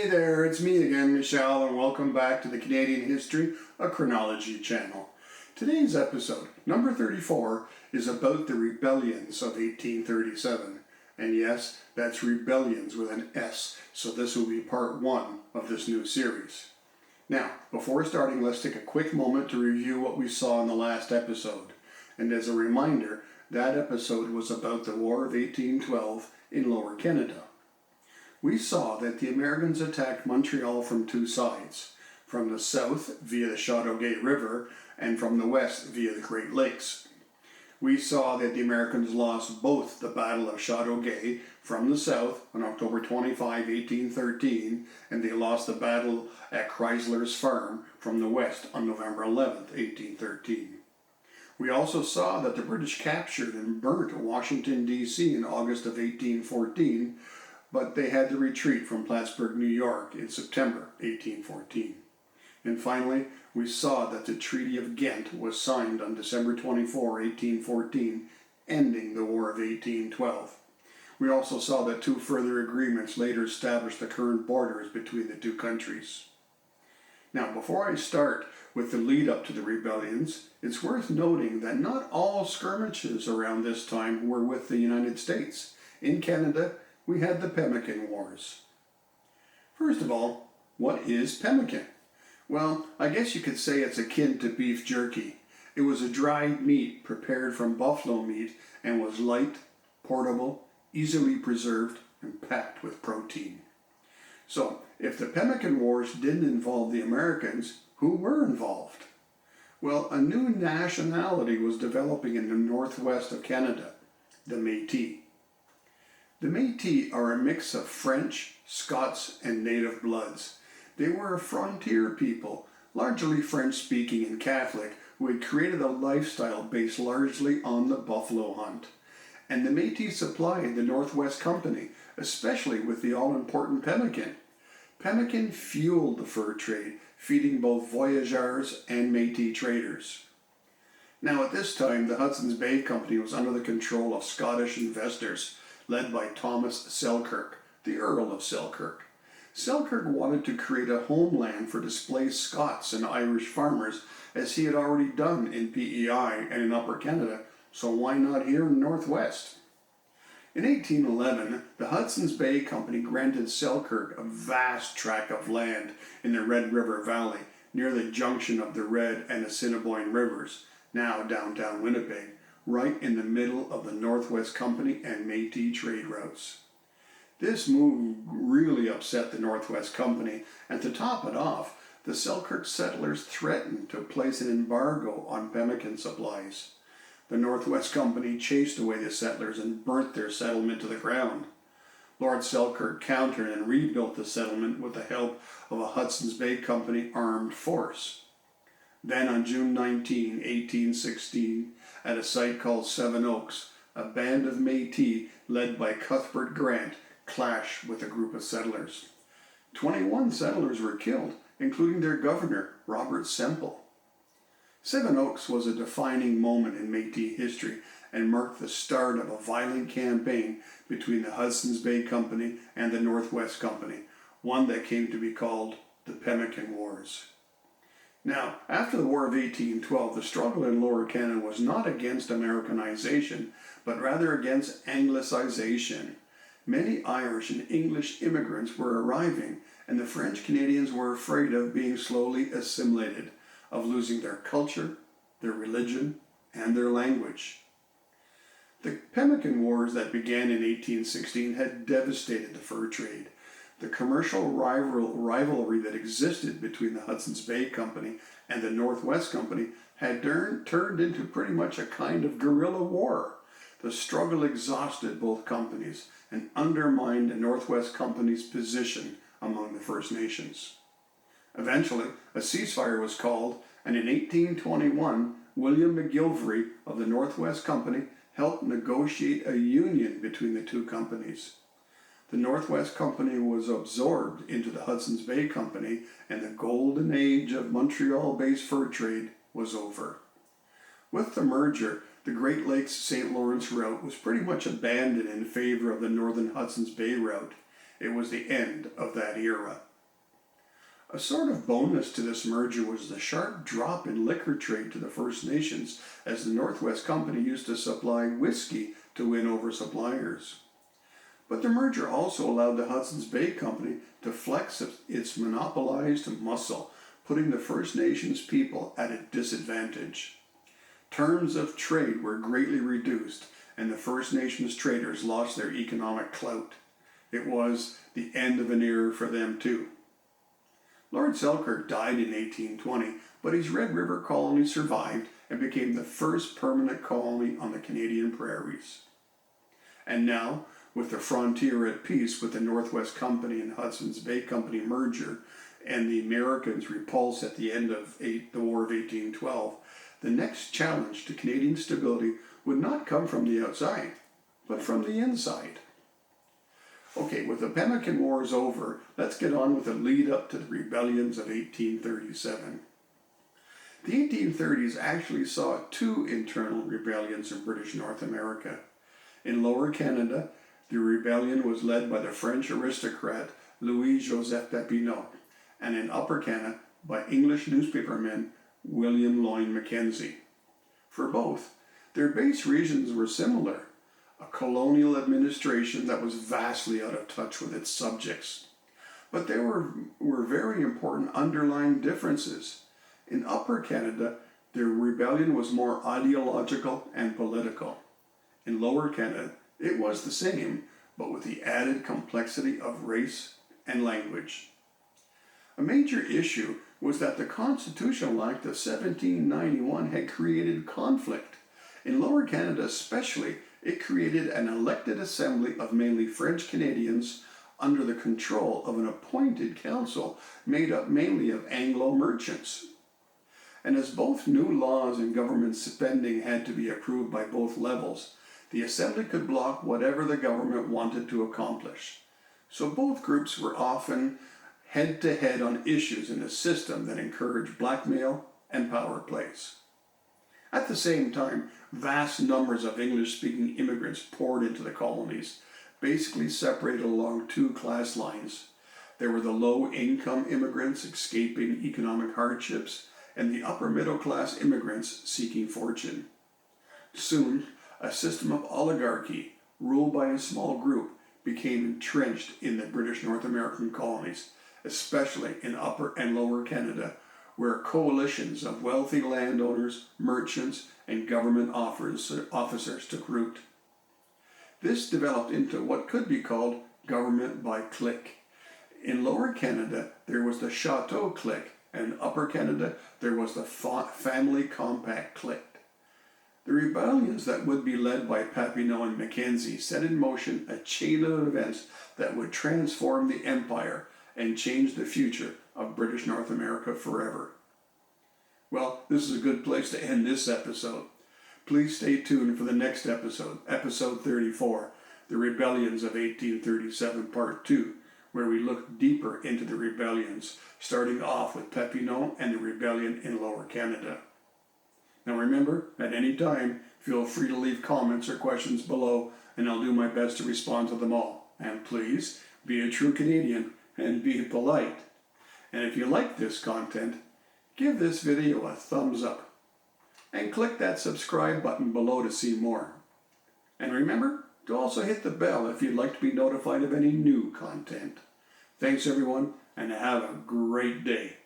Hey there, it's me again, Michelle, and welcome back to the Canadian History, a Chronology channel. Today's episode, number 34, is about the rebellions of 1837. And yes, that's rebellions with an S, so this will be part 1 of this new series. Now, before starting, let's take a quick moment to review what we saw in the last episode. And as a reminder, that episode was about the War of 1812 in Lower Canada. We saw that the Americans attacked Montreal from two sides, from the south via the Chateauguay River and from the west via the Great Lakes. We saw that the Americans lost both the Battle of Chateauguay from the south on October 25, 1813, and they lost the battle at Chrysler's Farm from the west on November 11, 1813. We also saw that the British captured and burnt Washington, D.C. in August of 1814, but they had to retreat from Plattsburgh, New York in September 1814. And finally, we saw that the Treaty of Ghent was signed on December 24, 1814, ending the War of 1812. We also saw that two further agreements later established the current borders between the two countries. Now, before I start with the lead up to the rebellions, it's worth noting that not all skirmishes around this time were with the United States. In Canada, we had the Pemmican Wars. First of all, what is pemmican? Well, I guess you could say it's akin to beef jerky. It was a dried meat prepared from buffalo meat and was light, portable, easily preserved, and packed with protein. So, if the Pemmican Wars didn't involve the Americans, who were involved? Well, a new nationality was developing in the northwest of Canada, the Métis. The Métis are a mix of French, Scots, and native bloods. They were a frontier people, largely French-speaking and Catholic, who had created a lifestyle based largely on the buffalo hunt. And the Métis supplied the Northwest Company, especially with the all-important pemmican. Pemmican fueled the fur trade, feeding both voyageurs and Métis traders. Now at this time, the Hudson's Bay Company was under the control of Scottish investors, led by Thomas Selkirk, the Earl of Selkirk. Selkirk wanted to create a homeland for displaced Scots and Irish farmers, as he had already done in PEI and in Upper Canada, so why not here in the Northwest? In 1811, the Hudson's Bay Company granted Selkirk a vast tract of land in the Red River Valley, near the junction of the Red and Assiniboine Rivers, now downtown Winnipeg, right in the middle of the Northwest Company and Métis trade routes. This move really upset the Northwest Company, and to top it off, the Selkirk settlers threatened to place an embargo on pemmican supplies. The Northwest Company chased away the settlers and burnt their settlement to the ground. Lord Selkirk countered and rebuilt the settlement with the help of a Hudson's Bay Company armed force. Then on June 19, 1816, at a site called Seven Oaks, a band of Métis led by Cuthbert Grant clashed with a group of settlers. 21 settlers were killed, including their governor, Robert Semple. Seven Oaks was a defining moment in Métis history and marked the start of a violent campaign between the Hudson's Bay Company and the Northwest Company, one that came to be called the Pemmican Wars. Now, after the War of 1812, the struggle in Lower Canada was not against Americanization, but rather against Anglicization. Many Irish and English immigrants were arriving, and the French Canadians were afraid of being slowly assimilated, of losing their culture, their religion, and their language. The Pemmican Wars that began in 1816 had devastated the fur trade. The commercial rivalry that existed between the Hudson's Bay Company and the Northwest Company had turned into pretty much a kind of guerrilla war. The struggle exhausted both companies and undermined the Northwest Company's position among the First Nations. Eventually, a ceasefire was called, and in 1821, William McGilvray of the Northwest Company helped negotiate a union between the two companies. The Northwest Company was absorbed into the Hudson's Bay Company, and the golden age of Montreal-based fur trade was over. With the merger, the Great Lakes-St. Lawrence route was pretty much abandoned in favor of the northern Hudson's Bay route. It was the end of that era. A sort of bonus to this merger was the sharp drop in liquor trade to the First Nations, as the Northwest Company used to supply whiskey to win over suppliers. But the merger also allowed the Hudson's Bay Company to flex its monopolized muscle, putting the First Nations people at a disadvantage. Terms of trade were greatly reduced, and the First Nations traders lost their economic clout. It was the end of an era for them too. Lord Selkirk died in 1820, but his Red River colony survived and became the first permanent colony on the Canadian prairies. And now, with the frontier at peace with the Northwest Company and Hudson's Bay Company merger, and the Americans' repulse at the end of the War of 1812, the next challenge to Canadian stability would not come from the outside, but from the inside. Okay, with the Pemmican Wars over, let's get on with the lead up to the rebellions of 1837. The 1830s actually saw two internal rebellions in British North America. In Lower Canada, the rebellion was led by the French aristocrat Louis-Joseph Papineau, and in Upper Canada by English newspaperman William Lloyd Mackenzie. For both, their base reasons were similar: a colonial administration that was vastly out of touch with its subjects. But there were very important underlying differences. In Upper Canada, the rebellion was more ideological and political. In Lower Canada, it was the same, but with the added complexity of race and language. A major issue was that the Constitutional Act of 1791 had created conflict. In Lower Canada especially, it created an elected assembly of mainly French Canadians under the control of an appointed council made up mainly of Anglo merchants. And as both new laws and government spending had to be approved by both levels, the assembly could block whatever the government wanted to accomplish. So both groups were often head-to-head on issues in a system that encouraged blackmail and power plays. At the same time, vast numbers of English-speaking immigrants poured into the colonies, basically separated along two class lines. There were the low-income immigrants escaping economic hardships, and the upper-middle-class immigrants seeking fortune. Soon, a system of oligarchy, ruled by a small group, became entrenched in the British North American colonies, especially in Upper and Lower Canada, where coalitions of wealthy landowners, merchants, and government officers took root. This developed into what could be called government by clique. In Lower Canada, there was the Chateau clique, and in Upper Canada, there was the family compact clique. The rebellions that would be led by Papineau and Mackenzie set in motion a chain of events that would transform the empire and change the future of British North America forever. Well, this is a good place to end this episode. Please stay tuned for the next episode, episode 34, The Rebellions of 1837, Part 2, where we look deeper into the rebellions, starting off with Papineau and the rebellion in Lower Canada. Now remember, at any time, feel free to leave comments or questions below, and I'll do my best to respond to them all. And please, be a true Canadian and be polite. And if you like this content, give this video a thumbs up. And click that subscribe button below to see more. And remember to also hit the bell if you'd like to be notified of any new content. Thanks everyone, and have a great day.